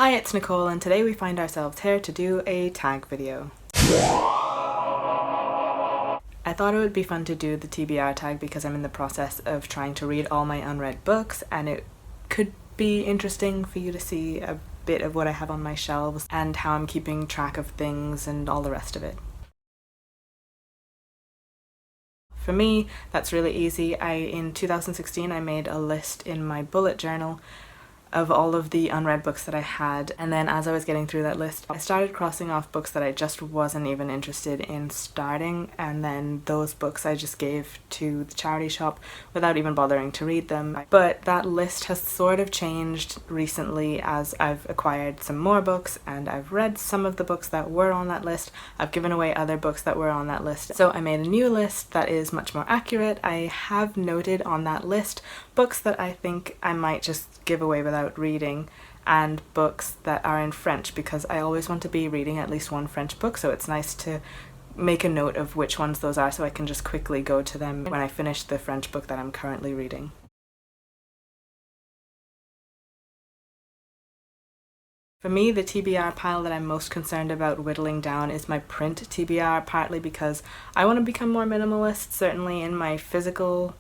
Hi, it's Nicole, and today we find ourselves here to do a tag video. I thought it would be fun to do the TBR tag because I'm in the process of trying to read all my unread books, and it could be interesting for you to see a bit of what I have on my shelves and how I'm keeping track of things and all the rest of it. For me, that's really easy. In 2016 I made a list in my bullet journal of all of the unread books that I had, and then as I was getting through that list I started crossing off books that I just wasn't even interested in starting, and then those books I just gave to the charity shop without even bothering to read them. But that list has sort of changed recently as I've acquired some more books and I've read some of the books that were on that list. I've given away other books that were on that list, so I made a new list that is much more accurate. I have noted on that list books that I think I might just give away without reading, and books that are in French, because I always want to be reading at least one French book, so it's nice to make a note of which ones those are so I can just quickly go to them when I finish the French book that I'm currently reading. For me, the TBR pile that I'm most concerned about whittling down is my print TBR, partly because I want to become more minimalist, certainly in my physical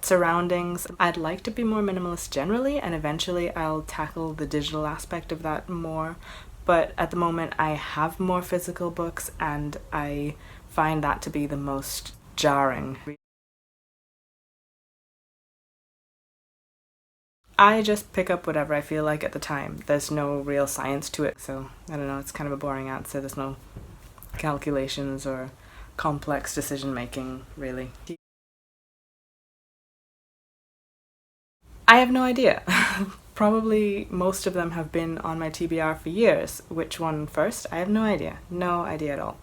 surroundings. I'd like to be more minimalist generally, and eventually I'll tackle the digital aspect of that more, but at the moment I have more physical books and I find that to be the most jarring. I just pick up whatever I feel like at the time. There's no real science to it, so I don't know, it's kind of a boring answer. There's no calculations or complex decision making, really. I have no idea. Probably most of them have been on my TBR for years. Which one first? I have no idea. No idea at all.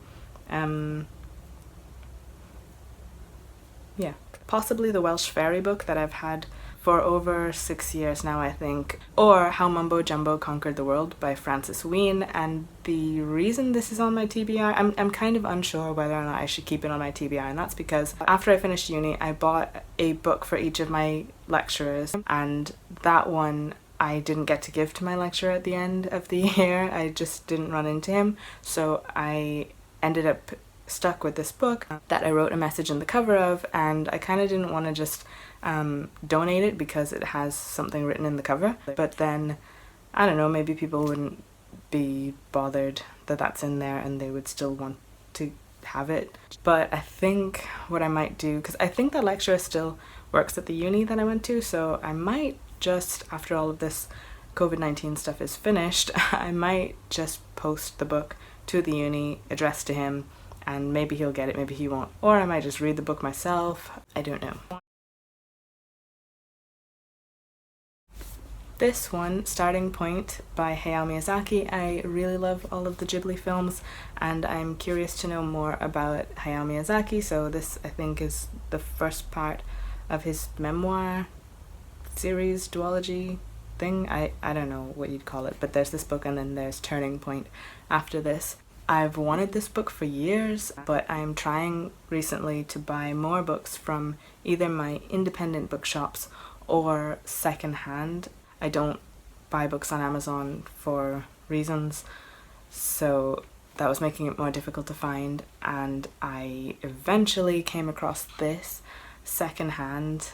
Yeah. Possibly the Welsh fairy book that I've had for over 6 years now, I think. Or How Mumbo-Jumbo Conquered the World by Wheen. And the reason this is on my TBR, I'm kind of unsure whether or not I should keep it on my TBR, and that's because after I finished uni I bought a book for each of my lecturers, and that one I didn't get to give to my lecturer at the end of the year. I just didn't run into him, so I ended up stuck with this book that I wrote a message in the cover of, and I kind of didn't want to just donate it because it has something written in the cover, but then I don't know, maybe people wouldn't be bothered that that's in there and they would still want to have it. But I think what I might do, because I think that lecturer still works at the uni that I went to, so I might just, after all of this COVID-19 stuff is finished, I might just post the book to the uni addressed to him, and maybe he'll get it, maybe he won't. Or I might just read the book myself. I don't know. This one, Starting Point by Hayao Miyazaki. I really love all of the Ghibli films, and I'm curious to know more about Hayao Miyazaki, so this I think is the first part of his memoir series, duology thing. I don't know what you'd call it, but there's this book and then there's Turning Point after this. I've wanted this book for years, but I'm trying recently to buy more books from either my independent bookshops or secondhand. I don't buy books on Amazon for reasons, so that was making it more difficult to find, and I eventually came across this secondhand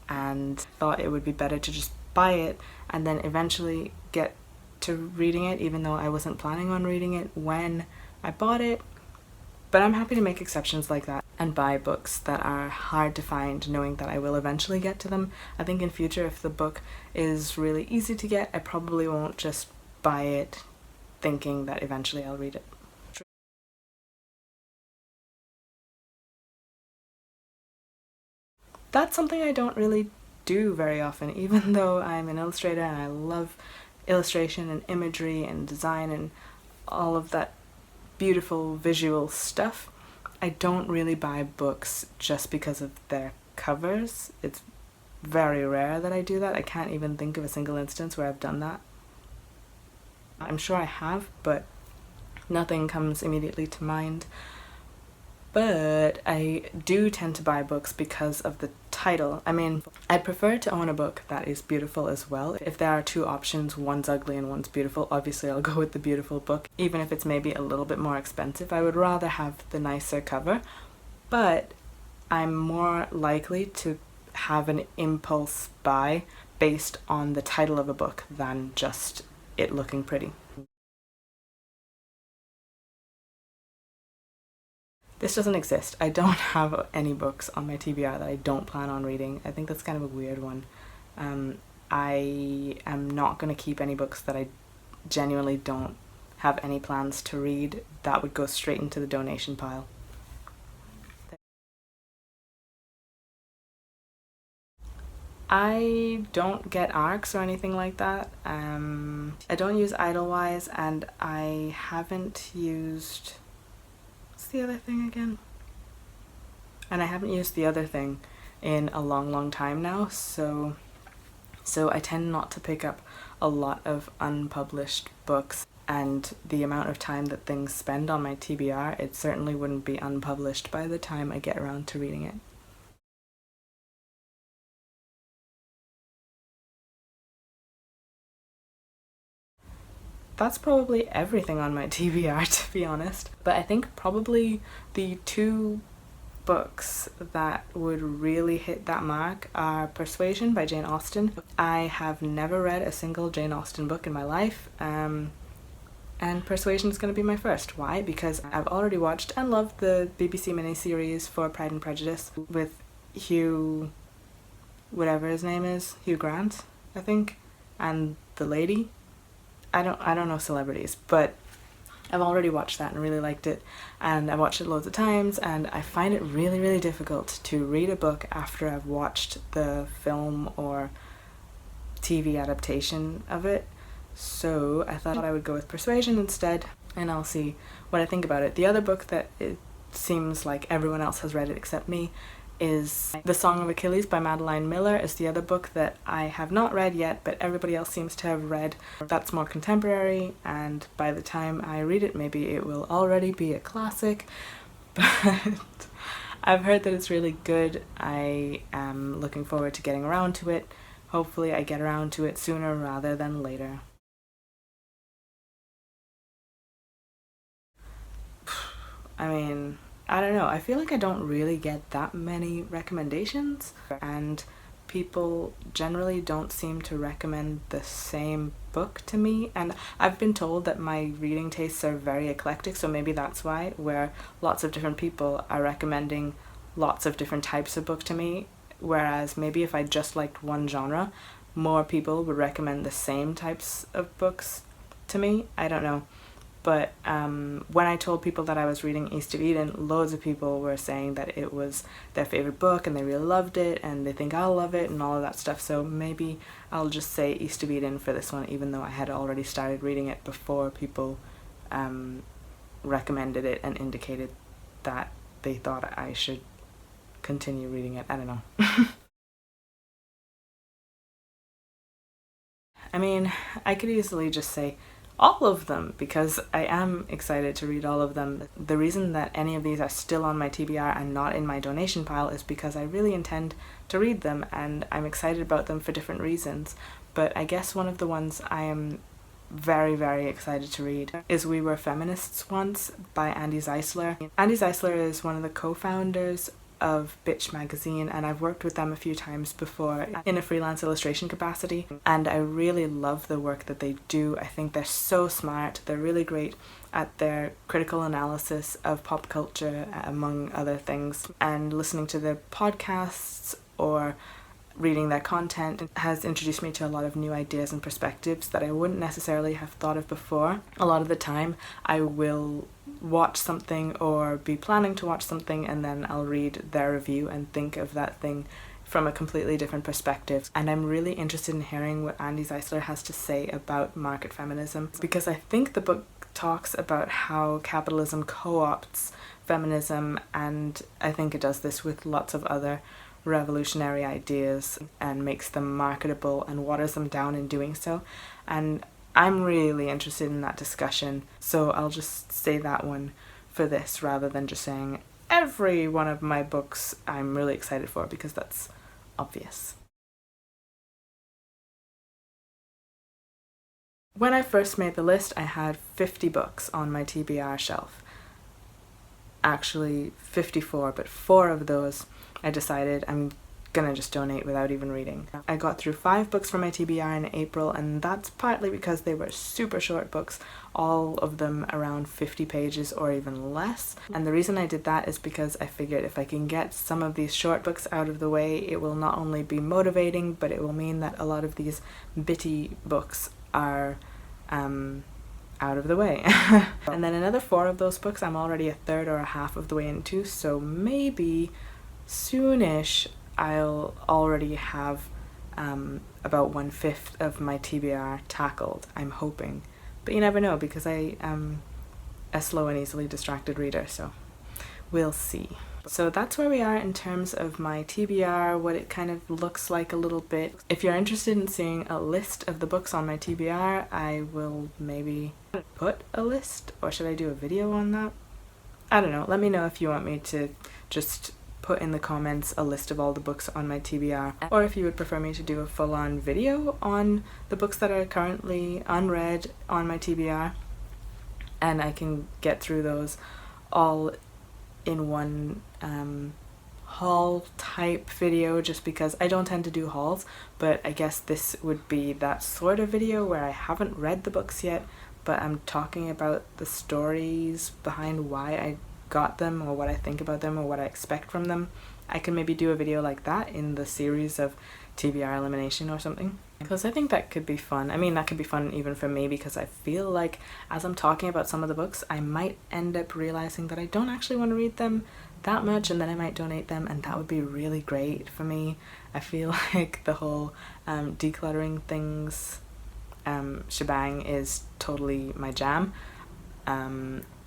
and thought it would be better to just buy it and then eventually get to reading it, even though I wasn't planning on reading it when I bought it. But I'm happy to make exceptions like that and buy books that are hard to find, knowing that I will eventually get to them. I think in future, if the book is really easy to get, I probably won't just buy it thinking that eventually I'll read it. That's something I don't really do very often, even though I'm an illustrator and I love illustration and imagery and design and all of that beautiful visual stuff. I don't really buy books just because of their covers. It's very rare that I do that. I can't even think of a single instance where I've done that. I'm sure I have, but nothing comes immediately to mind. But I do tend to buy books because of the title. I mean, I'd prefer to own a book that is beautiful as well. If there are two options, one's ugly and one's beautiful, obviously I'll go with the beautiful book. Even if it's maybe a little bit more expensive, I would rather have the nicer cover. But I'm more likely to have an impulse buy based on the title of a book than just it looking pretty. This doesn't exist. I don't have any books on my TBR that I don't plan on reading. I think that's kind of a weird one. I am not going to keep any books that I genuinely don't have any plans to read. That would go straight into the donation pile. I don't get ARCs or anything like that. I don't use Idlewise, and I haven't used... what's the other thing again? And I haven't used the other thing in a long time now, so I tend not to pick up a lot of unpublished books, and the amount of time that things spend on my TBR, it certainly wouldn't be unpublished by the time I get around to reading it. That's probably everything on my TBR, to be honest. But I think probably the two books that would really hit that mark are Persuasion by Jane Austen. I have never read a single Jane Austen book in my life, and Persuasion is going to be my first. Why? Because I've already watched and loved the BBC miniseries for Pride and Prejudice with Hugh, whatever his name is, Hugh Grant, I think, and the lady. I don't know celebrities, but I've already watched that and really liked it, and I've watched it loads of times, and I find it really difficult to read a book after I've watched the film or TV adaptation of it. So I thought I would go with Persuasion instead, and I'll see what I think about it. The other book that it seems like everyone else has read it except me is The Song of Achilles by Madeline Miller. Is the other book that I have not read yet, but everybody else seems to have read. That's more contemporary, and by the time I read it, maybe it will already be a classic. But I've heard that it's really good. I am looking forward to getting around to it. Hopefully I get around to it sooner rather than later. I mean, I don't know, I feel like I don't really get that many recommendations, and people generally don't seem to recommend the same book to me, and I've been told that my reading tastes are very eclectic, so maybe that's why, where lots of different people are recommending lots of different types of book to me, whereas maybe if I just liked one genre, more people would recommend the same types of books to me. I don't know. But when I told people that I was reading East of Eden, loads of people were saying that it was their favorite book and they really loved it and they think I'll love it and all of that stuff. So maybe I'll just say East of Eden for this one, even though I had already started reading it before people recommended it and indicated that they thought I should continue reading it. I don't know. I mean, I could easily just say all of them, because I am excited to read all of them. The reason that any of these are still on my TBR and not in my donation pile is because I really intend to read them, and I'm excited about them for different reasons. But I guess one of the ones I am very excited to read is We Were Feminists Once by Andy Zeisler. Andy Zeisler is one of the co-founders of Bitch magazine, and I've worked with them a few times before in a freelance illustration capacity, and I really love the work that they do. I think they're so smart. They're really great at their critical analysis of pop culture, among other things, and listening to their podcasts or reading their content has introduced me to a lot of new ideas and perspectives that I wouldn't necessarily have thought of before. A lot of the time I will watch something or be planning to watch something, and then I'll read their review and think of that thing from a completely different perspective. And I'm really interested in hearing what Andy Zeisler has to say about market feminism, because I think the book talks about how capitalism co-opts feminism, and I think it does this with lots of other revolutionary ideas and makes them marketable and waters them down in doing so. And I'm really interested in that discussion, so I'll just say that one for this rather than just saying every one of my books I'm really excited for, because that's obvious. When I first made the list, I had 50 books on my TBR shelf. Actually 54, but 4 of those I decided I'm gonna just donate without even reading. I got through 5 books from my TBR in April, and that's partly because they were super short books, all of them around 50 pages or even less. And the reason I did that is because I figured if I can get some of these short books out of the way, it will not only be motivating, but it will mean that a lot of these bitty books are out of the way. And then another 4 of those books I'm already a third or a half of the way into, so maybe soonish I'll already have about 1/5 of my TBR tackled, I'm hoping. But you never know, because I am a slow and easily distracted reader, so we'll see. So that's where we are in terms of my TBR, what it kind of looks like a little bit. If you're interested in seeing a list of the books on my TBR, I will maybe put a list, or should I do a video on that? I don't know. Let me know if you want me to just put in the comments a list of all the books on my TBR, or if you would prefer me to do a full-on video on the books that are currently unread on my TBR, and I can get through those all in one haul type video, just because I don't tend to do hauls, but I guess this would be that sort of video where I haven't read the books yet, but I'm talking about the stories behind why I got them, or what I think about them, or what I expect from them. I can maybe do a video like that in the series of TBR elimination or something, because I think that could be fun. I mean, that could be fun even for me, because I feel like as I'm talking about some of the books, I might end up realizing that I don't actually want to read them that much, and then I might donate them, and that would be really great for me. I feel like the whole decluttering things shebang is totally my jam.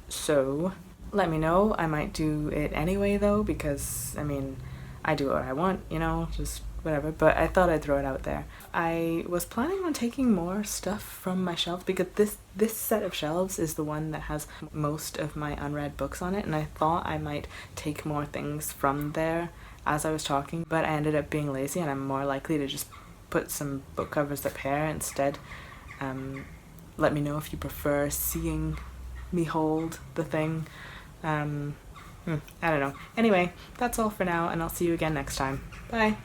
So let me know. I might do it anyway though, because I mean, I do what I want, you know, just whatever, but I thought I'd throw it out there. I was planning on taking more stuff from my shelf, because this set of shelves is the one that has most of my unread books on it, and I thought I might take more things from there as I was talking, but I ended up being lazy, and I'm more likely to just put some book covers up here instead. Let me know if you prefer seeing me hold the thing. I don't know. Anyway, that's all for now, and I'll see you again next time. Bye!